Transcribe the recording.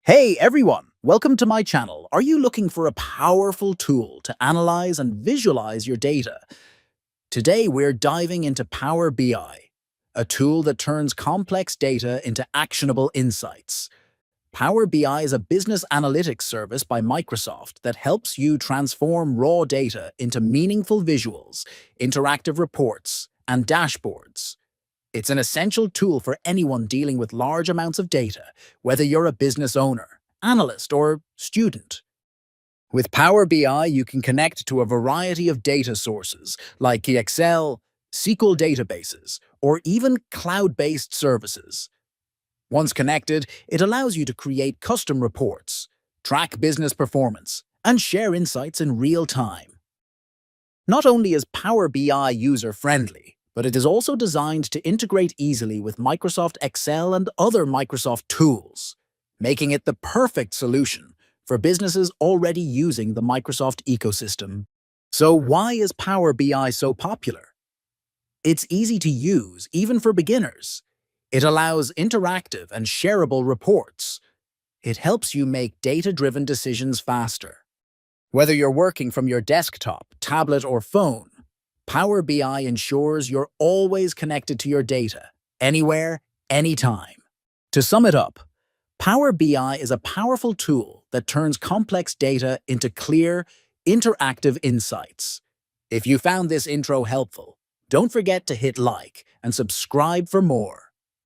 Hey everyone, welcome to my channel. Are you looking for a powerful tool to analyze and visualize your data? Today we're diving into Power BI, a tool that turns complex data into actionable insights. Power BI is a business analytics service by Microsoft that helps you transform raw data into meaningful visuals, interactive reports, and dashboards. It's an essential tool for anyone dealing with large amounts of data, whether you're a business owner, analyst, or student. With Power BI, you can connect to a variety of data sources like Excel, SQL databases, or even cloud-based services. Once connected, it allows you to create custom reports, track business performance, and share insights in real time. Not only is Power BI user-friendly, but it is also designed to integrate easily with Microsoft Excel and other Microsoft tools, making it the perfect solution for businesses already using the Microsoft ecosystem. So why is Power BI so popular? It's easy to use, even for beginners. It allows interactive and shareable reports. It helps you make data-driven decisions faster. Whether you're working from your desktop, tablet, or phone, Power BI ensures you're always connected to your data, anywhere, anytime. To sum it up, Power BI is a powerful tool that turns complex data into clear, interactive insights. If you found this intro helpful, don't forget to hit like and subscribe for more.